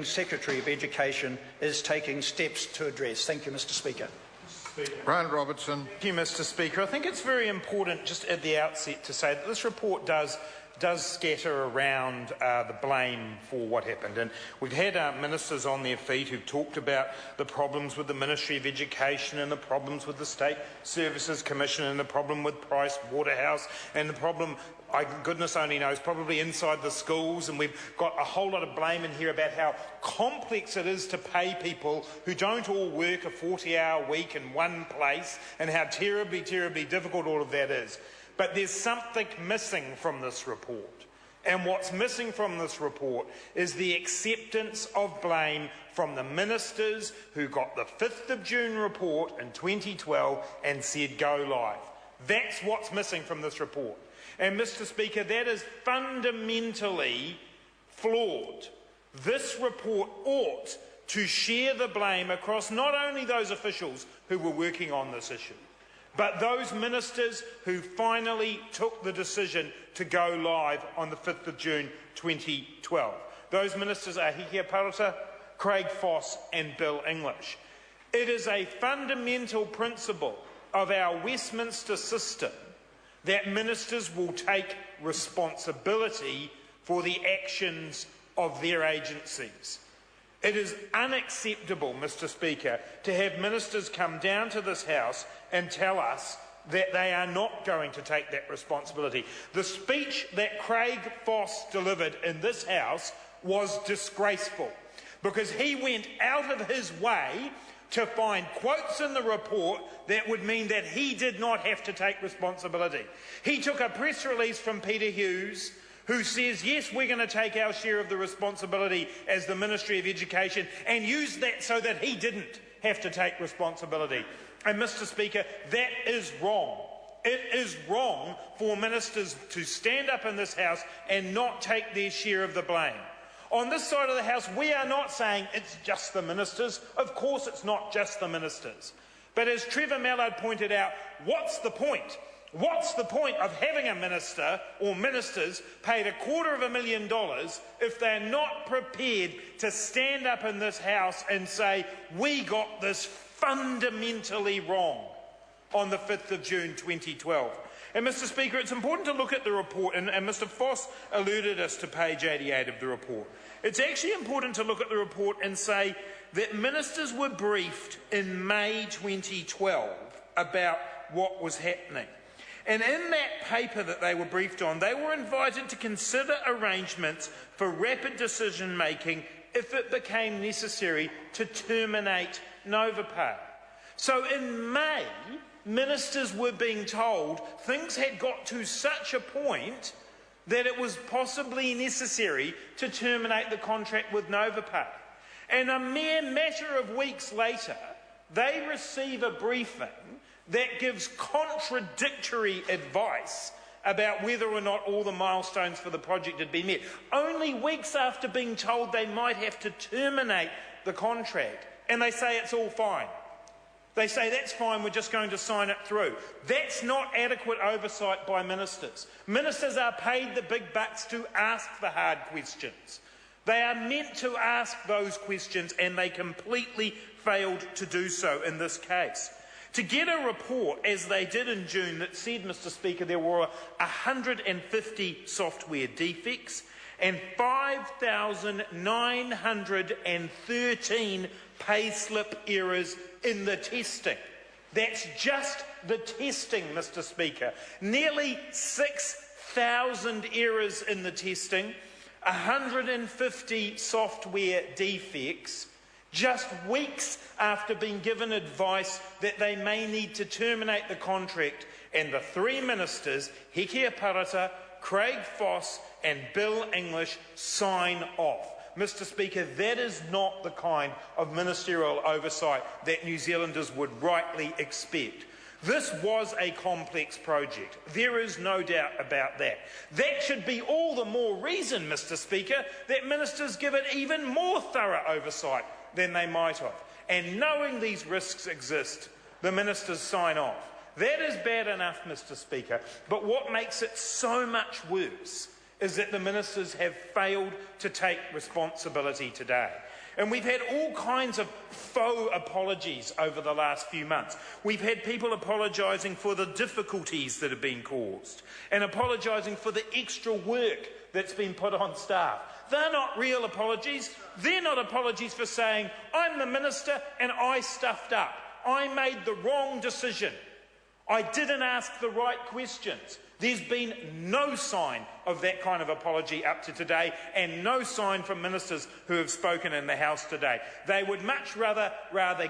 Secretary of Education is taking steps to address. Thank you, Mr. Speaker. Brian Robertson. Thank you, Mr. Speaker. I think it's very important just at the outset to say that this report does scatter around the blame for what happened. And we've had ministers on their feet who've talked about the problems with the Ministry of Education and the problems with the State Services Commission and the problem with Price Waterhouse and the problem, goodness only knows, probably inside the schools. And we've got a whole lot of blame in here about how complex it is to pay people who don't all work a 40-hour week in one place and how terribly, terribly difficult all of that is. But there's something missing from this report. And what's missing from this report is the acceptance of blame from the ministers who got the 5th of June report in 2012 and said go live. That's what's missing from this report. And Mr. Speaker, that is fundamentally flawed. This report ought to share the blame across not only those officials who were working on this issue, but those ministers who finally took the decision to go live on the 5th of June 2012. Those ministers are Hikia Parata, Craig Foss and Bill English. It is a fundamental principle of our Westminster system that ministers will take responsibility for the actions of their agencies. It is unacceptable, Mr. Speaker, to have ministers come down to this House and tell us that they are not going to take that responsibility. The speech that Craig Foss delivered in this House was disgraceful because he went out of his way to find quotes in the report that would mean that he did not have to take responsibility. He took a press release from Peter Hughes who says, yes, we're going to take our share of the responsibility as the Ministry of Education, and used that so that he didn't have to take responsibility. And Mr. Speaker, that is wrong. It is wrong for ministers to stand up in this House and not take their share of the blame. On this side of the House, we are not saying it's just the ministers. Of course it's not just the ministers. But as Trevor Mallard pointed out, what's the point? What's the point of having a minister or ministers paid $250,000 if they're not prepared to stand up in this House and say, we got this fundamentally wrong on the 5th of June 2012? And Mr. Speaker, it's important to look at the report, and Mr. Foss alerted us to page 88 of the report. It's actually important to look at the report and say that ministers were briefed in May 2012 about what was happening. And in that paper that they were briefed on, they were invited to consider arrangements for rapid decision-making if it became necessary to terminate Novopay. So in May, ministers were being told things had got to such a point that it was possibly necessary to terminate the contract with Novopay. And a mere matter of weeks later, they receive a briefing that gives contradictory advice about whether or not all the milestones for the project had been met, only weeks after being told they might have to terminate the contract. And they say it's all fine. They say that's fine, we're just going to sign it through. That's not adequate oversight by ministers. Ministers are paid the big bucks to ask the hard questions. They are meant to ask those questions, and they completely failed to do so in this case. To get a report, as they did in June, that said, Mr. Speaker, there were 150 software defects and 5,913 payslip errors in the testing. That's just the testing, Mr. Speaker. Nearly 6,000 errors in the testing, 150 software defects, just weeks after being given advice that they may need to terminate the contract, and the three ministers, Hikia Parata, Craig Foss and Bill English, sign off. Mr. Speaker, that is not the kind of ministerial oversight that New Zealanders would rightly expect. This was a complex project. There is no doubt about that. That should be all the more reason, Mr. Speaker, that ministers give it even more thorough oversight than they might have. And knowing these risks exist, the ministers sign off. That is bad enough, Mr. Speaker, but what makes it so much worse is that the ministers have failed to take responsibility today. And we've had all kinds of faux apologies over the last few months. We've had people apologising for the difficulties that have been caused and apologising for the extra work that's been put on staff. They're not real apologies. They're not apologies for saying, I'm the minister and I stuffed up. I made the wrong decision. I didn't ask the right questions. There's been no sign of that kind of apology up to today, and no sign from ministers who have spoken in the House today. They would much rather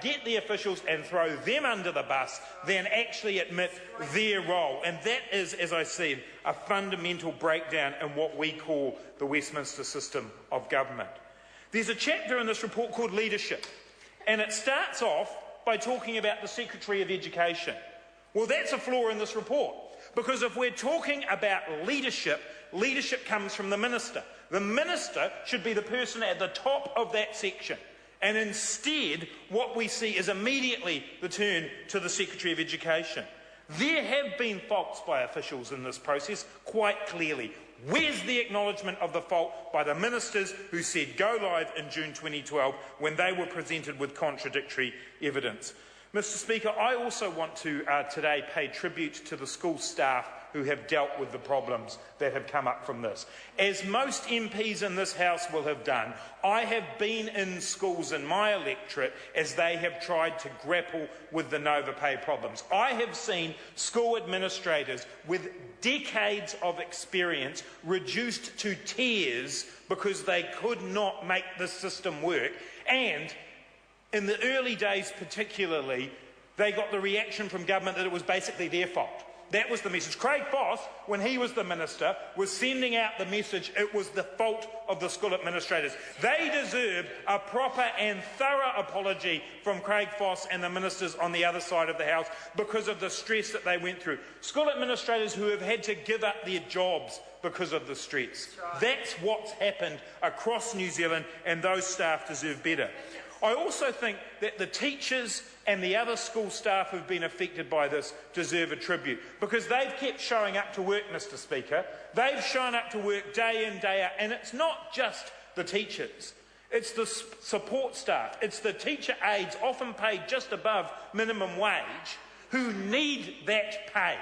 get the officials and throw them under the bus than actually admit their role. And that is, as I said, a fundamental breakdown in what we call the Westminster system of government. There's a chapter in this report called Leadership, and it starts off by talking about the Secretary of Education. Well, that's a flaw in this report. Because if we're talking about leadership, leadership comes from the minister. The minister should be the person at the top of that section. And instead, what we see is immediately the turn to the Secretary of Education. There have been faults by officials in this process, quite clearly. Where's the acknowledgement of the fault by the ministers who said go live in June 2012 when they were presented with contradictory evidence? Mr Speaker, I also want to today pay tribute to the school staff who have dealt with the problems that have come up from this. As most MPs in this House will have done, I have been in schools in my electorate as they have tried to grapple with the Novopay problems. I have seen school administrators with decades of experience reduced to tears because they could not make the system work, and in the early days particularly, they got the reaction from government that it was basically their fault. That was the message. Craig Foss, when he was the minister, was sending out the message it was the fault of the school administrators. They deserve a proper and thorough apology from Craig Foss and the ministers on the other side of the House because of the stress that they went through. School administrators who have had to give up their jobs because of the stress. That's what's happened across New Zealand, and those staff deserve better. I also think that the teachers and the other school staff who've been affected by this deserve a tribute, because they've kept showing up to work, Mr Speaker. They've shown up to work day in, day out, and it's not just the teachers. It's the support staff. It's the teacher aides, often paid just above minimum wage, who need that pay.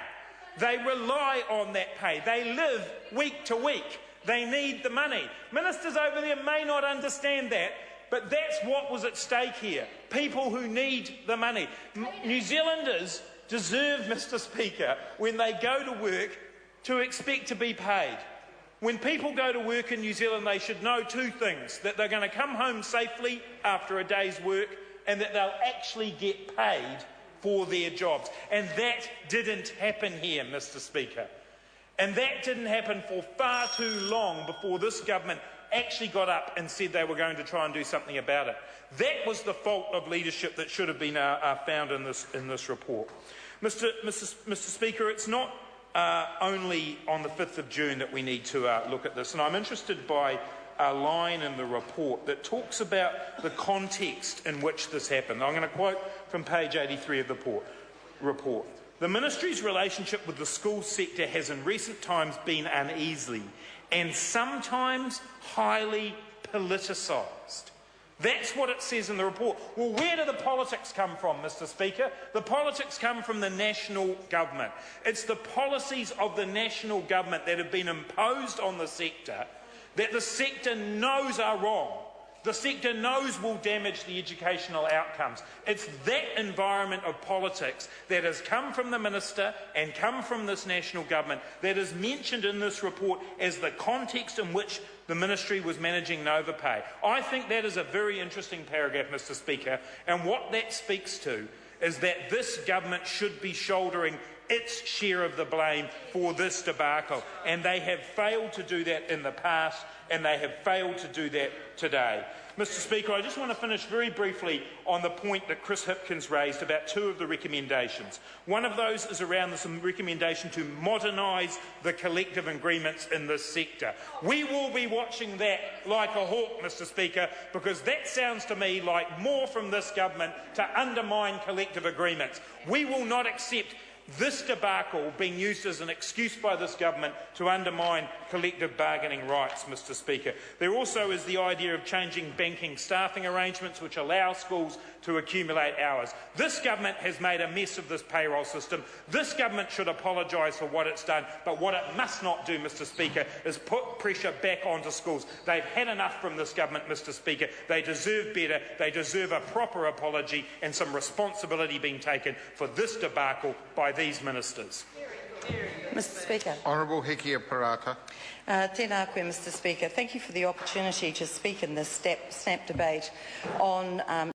They rely on that pay. They live week to week. They need the money. Ministers over there may not understand that, but that's what was at stake here. People who need the money. New Zealanders deserve, Mr Speaker, when they go to work, to expect to be paid. When people go to work in New Zealand, they should know two things: that they're going to come home safely after a day's work, and that they'll actually get paid for their jobs. And that didn't happen here, Mr Speaker. And that didn't happen for far too long before this government actually got up and said they were going to try and do something about it. That was the fault of leadership that should have been found in this report. Mr Speaker, it's not only on the 5th of June that we need to look at this, and I'm interested by a line in the report that talks about the context in which this happened. I'm going to quote from page 83 of the report. The Ministry's relationship with the school sector has in recent times been uneasy and sometimes highly politicised. That's what it says in the report. Well, where do the politics come from, Mr Speaker? The politics come from the national government. It's the policies of the national government that have been imposed on the sector that the sector knows are wrong. The sector knows will damage the educational outcomes. It's that environment of politics that has come from the minister and come from this national government that is mentioned in this report as the context in which the ministry was managing Novopay. I think that is a very interesting paragraph, Mr Speaker, and what that speaks to is that this government should be shouldering its share of the blame for this debacle, and they have failed to do that in the past, and they have failed to do that today. Mr Speaker, I just want to finish very briefly on the point that Chris Hipkins raised about two of the recommendations. One of those is around the recommendation to modernise the collective agreements in this sector. We will be watching that like a hawk, Mr Speaker, because that sounds to me like more from this government to undermine collective agreements. We will not accept This debacle being used as an excuse by this government to undermine collective bargaining rights, Mr Speaker. There also is the idea of changing banking staffing arrangements which allow schools to accumulate hours. This government has made a mess of this payroll system. This government should apologise for what it's done, but what it must not do, Mr Speaker, is put pressure back onto schools. They've had enough from this government, Mr Speaker. They deserve better. They deserve a proper apology and some responsibility being taken for this debacle by these ministers. Mr Speaker. Honourable Hekia Parata. Tēnā koe, Mr Speaker. Thank you for the opportunity to speak in this snap debate on